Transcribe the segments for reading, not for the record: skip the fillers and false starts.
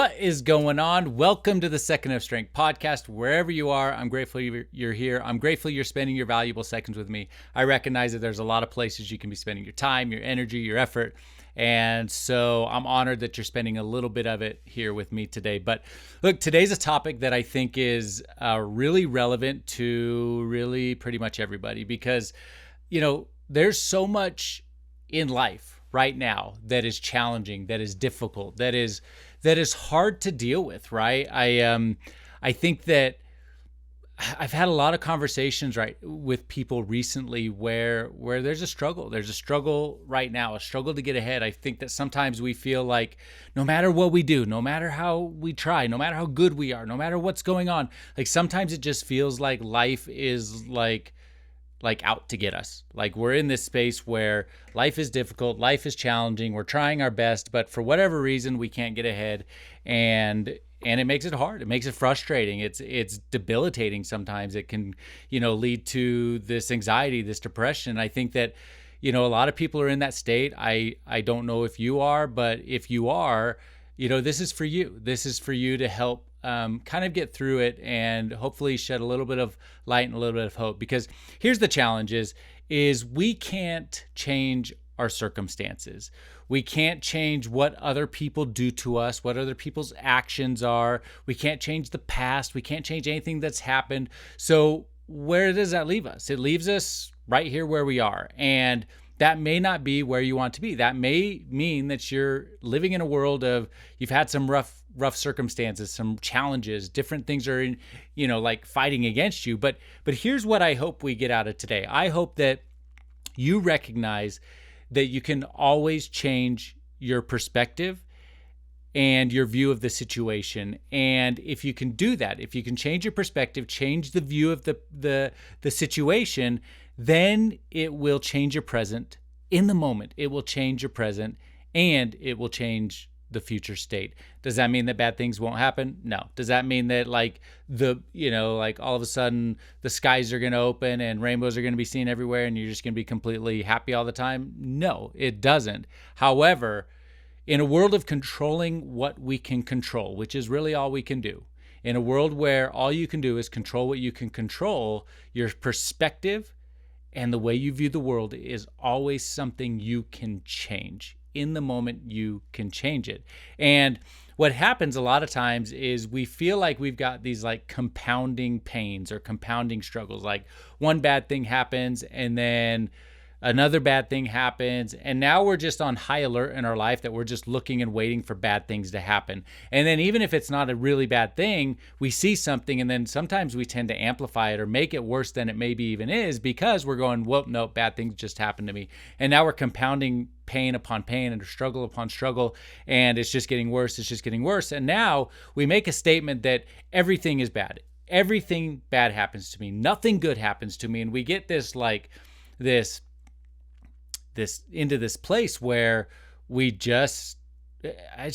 What is going on? Welcome to the Second of Strength podcast. Wherever you are, I'm grateful you're here. I'm grateful you're spending your valuable seconds with me. I recognize that there's a lot of places you can be spending your time, your energy, your effort. And so I'm honored that you're spending a little bit of it here with me today. But look, today's a topic that I think is really relevant to really pretty much everybody because, there's so much in life right now that is challenging, that is difficult, that is hard to deal with, right? I think that I've had a lot of conversations with people recently where there's a struggle. There's a struggle right now, a struggle to get ahead. I think that sometimes we feel like no matter what we do, no matter how we try, no matter how good we are, no matter what's going on, like sometimes it just feels like life is like out to get us. Like we're in this space where life is difficult, life is challenging, we're trying our best, but for whatever reason we can't get ahead, and it makes it hard. It makes it frustrating. It's debilitating sometimes. It can, lead to this anxiety, this depression. I think that, a lot of people are in that state. I don't know if you are, but if you are, this is for you. This is for you to help kind of get through it and hopefully shed a little bit of light and a little bit of hope. Because here's the challenge is we can't change our circumstances. We can't change what other people do to us, what other people's actions are. We can't change the past. We can't change anything that's happened. So where does that leave us? It leaves us right here where we are. And that may not be where you want to be. That may mean that you're living in a world of you've had some rough circumstances, some challenges, different things are in, like fighting against you. But here's what I hope we get out of today. I hope that you recognize that you can always change your perspective and your view of the situation. And if you can do that, if you can change your perspective, change the view of the situation, then it will change your present in the moment. It will change your present and it will change the future state. Does that mean that bad things won't happen? No. Does that mean that like all of a sudden the skies are going to open and rainbows are going to be seen everywhere and you're just going to be completely happy all the time? No, it doesn't. However, in a world of controlling what we can control, which is really all we can do, in a world where all you can do is control what you can control, your perspective and the way you view the world is always something you can change. In the moment, you can change it. And what happens a lot of times is we feel like we've got these like compounding pains or compounding struggles. Like one bad thing happens and then another bad thing happens, and now we're just on high alert in our life that we're just looking and waiting for bad things to happen. And then even if it's not a really bad thing, we see something and then sometimes we tend to amplify it or make it worse than it maybe even is because we're going, well, no, bad things just happened to me. And now we're compounding pain upon pain and struggle upon struggle, and it's just getting worse, it's just getting worse. And now we make a statement that everything is bad. Everything bad happens to me. Nothing good happens to me. And we get this into this place where it's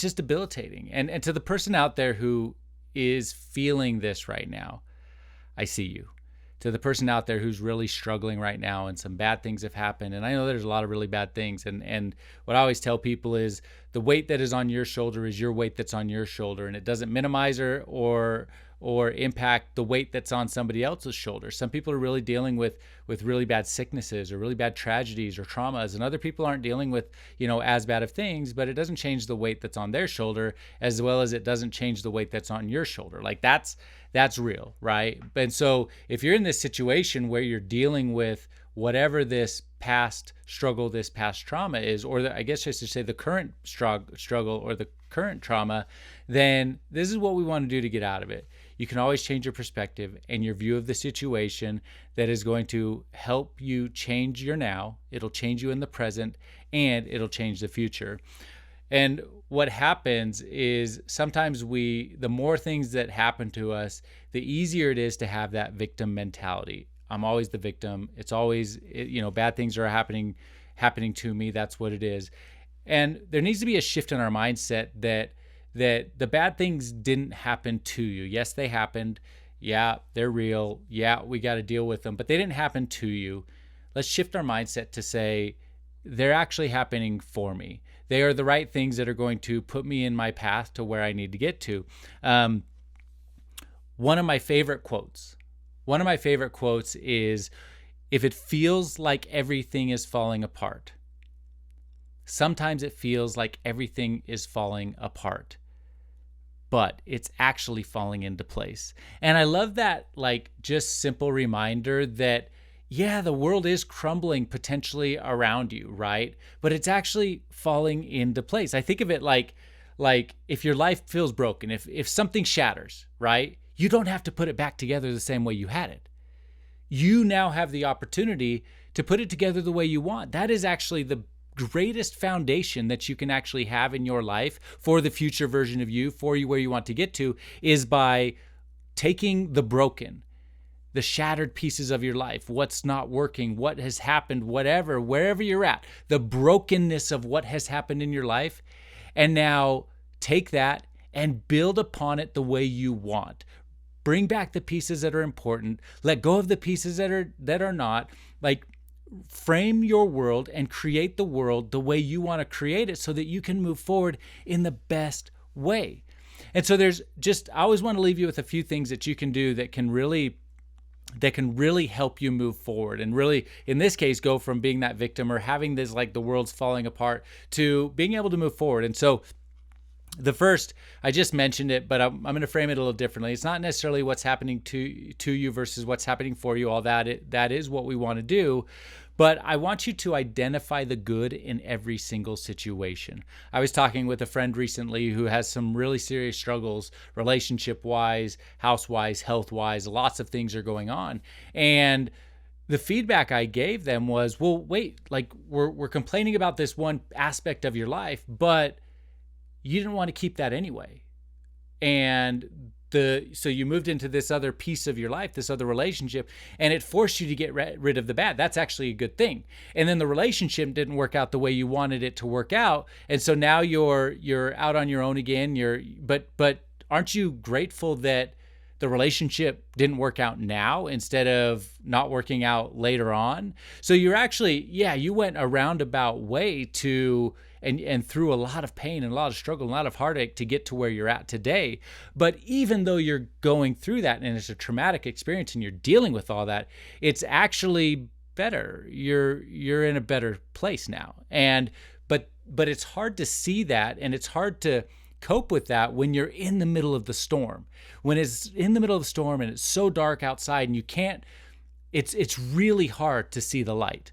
just debilitating. And to the person out there who is feeling this right now, I see you. To the person out there who's really struggling right now and some bad things have happened, and I know there's a lot of really bad things, and what I always tell people is the weight that is on your shoulder is your weight that's on your shoulder, and it doesn't minimize or impact the weight that's on somebody else's shoulder. Some people are really dealing with really bad sicknesses or really bad tragedies or traumas, and other people aren't dealing with, as bad of things, but it doesn't change the weight that's on their shoulder as well as it doesn't change the weight that's on your shoulder. Like that's real, right? And so if you're in this situation where you're dealing with whatever this past struggle, this past trauma is, or I guess I should say the current struggle or the current trauma, then this is what we want to do to get out of it. You can always change your perspective and your view of the situation that is going to help you change your now. It'll change you in the present and it'll change the future. And what happens is sometimes the more things that happen to us, the easier it is to have that victim mentality. I'm always the victim. It's always, bad things are happening to me. That's what it is. And there needs to be a shift in our mindset that the bad things didn't happen to you. Yes, they happened. Yeah, they're real. Yeah, we got to deal with them, but they didn't happen to you. Let's shift our mindset to say, they're actually happening for me. they are the right things that are going to put me in my path to where I need to get to. One of my favorite quotes is, if it feels like everything is falling apart, sometimes it feels like everything is falling apart, but it's actually falling into place. And I love that, like, just simple reminder that, yeah, the world is crumbling potentially around you, right? But it's actually falling into place. I think of it like if your life feels broken, if something shatters, right? You don't have to put it back together the same way you had it. You now have the opportunity to put it together the way you want. That is actually the greatest foundation that you can actually have in your life for the future version of you, for you where you want to get to, is by taking the broken, the shattered pieces of your life, what's not working, what has happened, whatever, wherever you're at, the brokenness of what has happened in your life, and now take that and build upon it the way you want. Bring back the pieces that are important, let go of the pieces that are not. Like, frame your world and create the world the way you want to create it so that you can move forward in the best way. And so I always want to leave you with a few things that you can do that can really help you move forward, and really, in this case, go from being that victim or having this, like, the world's falling apart, to being able to move forward. And so the first, I just mentioned it, but I'm going to frame it a little differently. It's not necessarily what's happening to you versus what's happening for you. All that is what we want to do. But I want you to identify the good in every single situation. I was talking with a friend recently who has some really serious struggles, relationship-wise, house-wise, health-wise. Lots of things are going on. And the feedback I gave them was, well, wait, like, we're complaining about this one aspect of your life, but you didn't want to keep that anyway. And so you moved into this other piece of your life, this other relationship, and it forced you to get rid of the bad. That's actually a good thing. And then the relationship didn't work out the way you wanted it to work out. And so now you're out on your own again. But aren't you grateful that the relationship didn't work out now instead of not working out later on? So you're actually, you went a roundabout way to and through a lot of pain and a lot of struggle and a lot of heartache to get to where you're at today. But even though you're going through that and it's a traumatic experience and you're dealing with all that, it's actually better. You're in a better place now. And but it's hard to see that, and it's hard to cope with that when you're in the middle of the storm. When it's in the middle of the storm and it's so dark outside and you can't, it's really hard to see the light.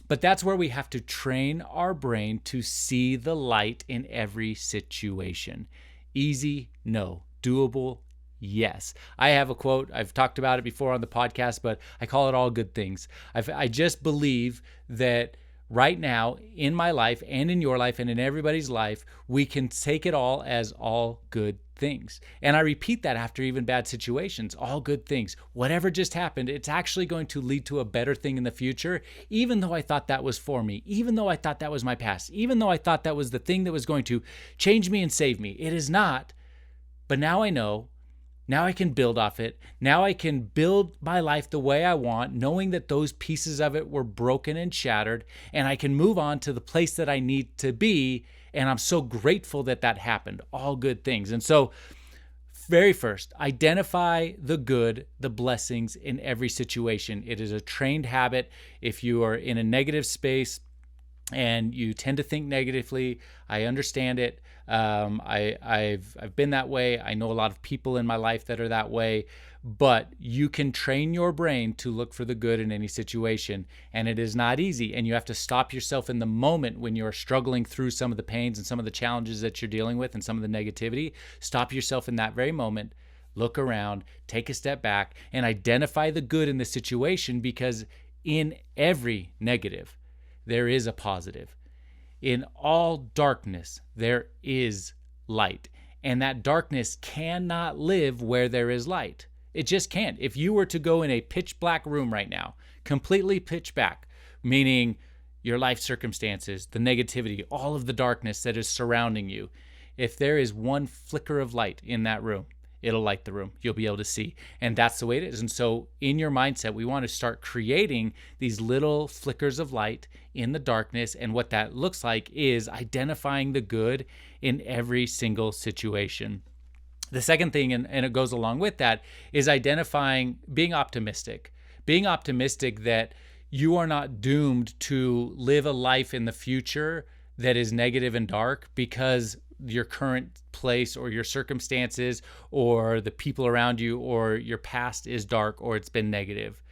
But that's where we have to train our brain to see the light in every situation. Easy? No. Doable? Yes. I have a quote. I've talked about it before on the podcast, but I call it all good things. I just believe that right now in my life and in your life and in everybody's life, we can take it all as all good things. And I repeat that after even bad situations, all good things. Whatever just happened, it's actually going to lead to a better thing in the future, even though I thought that was for me, even though I thought that was my past, even though I thought that was the thing that was going to change me and save me. It is not. But now I know. Now I can build off it. Now I can build my life the way I want, knowing that those pieces of it were broken and shattered, and I can move on to the place that I need to be. And I'm so grateful that that happened. All good things. And so, very first, identify the good, the blessings in every situation. It is a trained habit. If you are in a negative space and you tend to think negatively, I understand it. I've been that way. I know a lot of people in my life that are that way, but you can train your brain to look for the good in any situation, and it is not easy. And you have to stop yourself in the moment when you're struggling through some of the pains and some of the challenges that you're dealing with and some of the negativity. Stop yourself in that very moment, look around, take a step back, and identify the good in the situation, because in every negative, there is a positive. In all darkness, there is light. And that darkness cannot live where there is light. It just can't. If you were to go in a pitch black room right now, completely pitch black, meaning your life circumstances, the negativity, all of the darkness that is surrounding you, if there is one flicker of light in that room, it'll light the room. You'll be able to see. And that's the way it is. And so in your mindset, we want to start creating these little flickers of light in the darkness. And what that looks like is identifying the good in every single situation. The second thing, and it goes along with that, is identifying, being optimistic that you are not doomed to live a life in the future that is negative and dark because your current place or your circumstances or the people around you or your past is dark or it's been negative.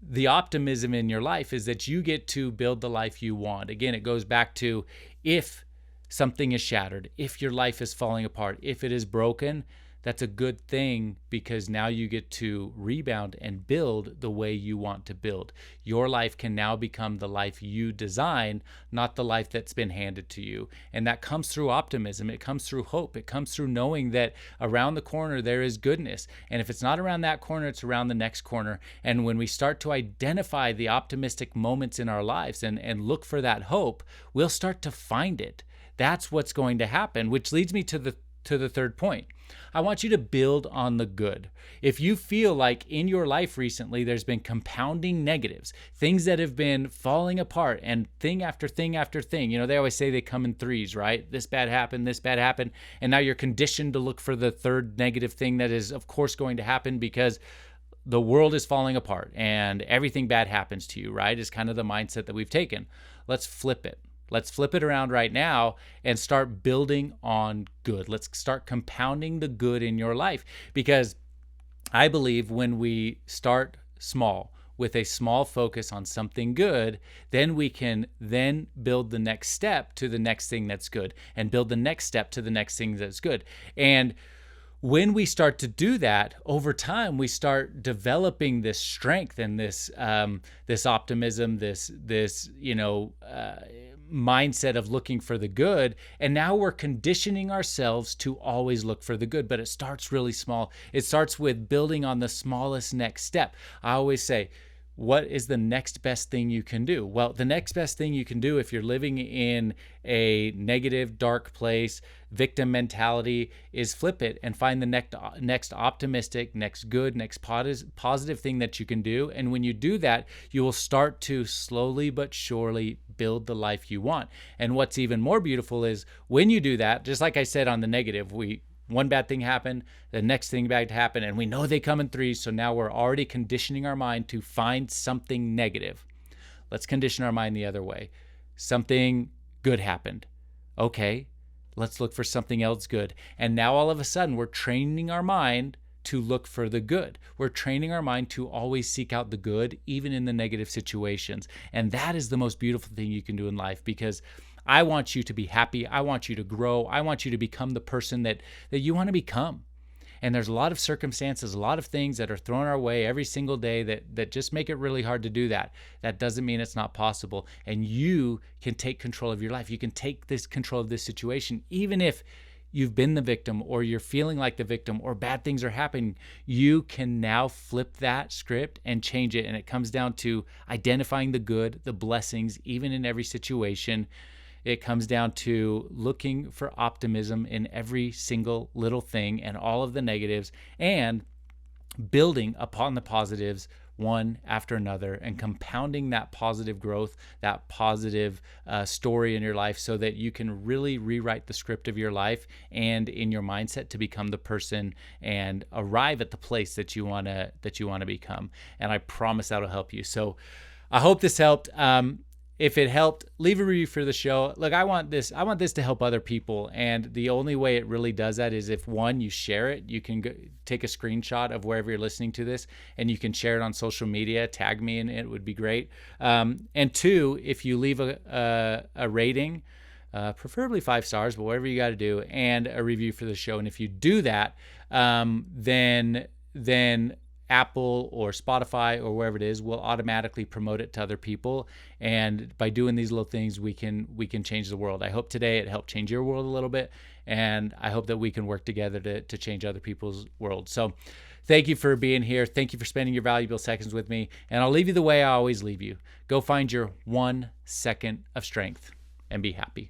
The optimism in your life is that you get to build the life you want. Again, it goes back to, if something is shattered, if your life is falling apart, if it is broken, that's a good thing, because now you get to rebound and build the way you want to build. Your life can now become the life you design, not the life that's been handed to you. And that comes through optimism. It comes through hope. It comes through knowing that around the corner there is goodness. And if it's not around that corner, it's around the next corner. And when we start to identify the optimistic moments in our lives and look for that hope, we'll start to find it. That's what's going to happen, which leads me to the third point. I want you to build on the good. If you feel like in your life recently there's been compounding negatives, things that have been falling apart, and thing after thing after thing, they always say they come in threes, right? This bad happened, and now you're conditioned to look for the third negative thing that is, of course, going to happen because the world is falling apart and everything bad happens to you, right? Is kind of the mindset that we've taken. Let's flip it. Let's flip it around right now and start building on good. Let's start compounding the good in your life, because I believe when we start small with a small focus on something good, then we can then build the next step to the next thing that's good, and build the next step to the next thing that's good. And when we start to do that, over time, we start developing this strength and this optimism, this mindset of looking for the good. And now we're conditioning ourselves to always look for the good. But it starts really small. It starts with building on the smallest next step. I always say, what is the next best thing you can do? Well, the next best thing you can do if you're living in a negative, dark place, victim mentality, is flip it and find the next optimistic, next good, next positive thing that you can do. And when you do that, you will start to slowly but surely build the life you want. And what's even more beautiful is when you do that, just like I said on the negative, one bad thing happened, the next thing bad happened, and we know they come in threes. So now we're already conditioning our mind to find something negative. Let's condition our mind the other way. Something good happened. Okay, let's look for something else good. And now all of a sudden we're training our mind to look for the good. We're training our mind to always seek out the good, even in the negative situations. And that is the most beautiful thing you can do in life, because I want you to be happy. I want you to grow. I want you to become the person that you want to become. And there's a lot of circumstances, a lot of things that are thrown our way every single day that just make it really hard to do that. That doesn't mean it's not possible. And you can take control of your life. You can take this control of this situation, even if you've been the victim or you're feeling like the victim or bad things are happening. You can now flip that script and change it. And it comes down to identifying the good, the blessings, even in every situation. It comes down to looking for optimism in every single little thing and all of the negatives, and building upon the positives one after another, and compounding that positive growth, that positive story in your life, so that you can really rewrite the script of your life and in your mindset to become the person and arrive at the place that you want to become. And I promise that'll help you. So I hope this helped. If it helped, leave a review for the show. Look, I want this to help other people. And the only way it really does that is if, one, you share it. You can take a screenshot of wherever you're listening to this, and you can share it on social media, tag me in it, would be great. And two, if you leave a rating, preferably 5 stars, but whatever you got to do, and a review for the show. And if you do that, then Apple or Spotify or wherever it is will automatically promote it to other people. And by doing these little things, we can change the world. I hope today it helped change your world a little bit, and I hope that we can work together to change other people's world. So thank you for being here. Thank you for spending your valuable seconds with me. And I'll leave you the way I always leave you. Go find your 1 second of strength and be happy.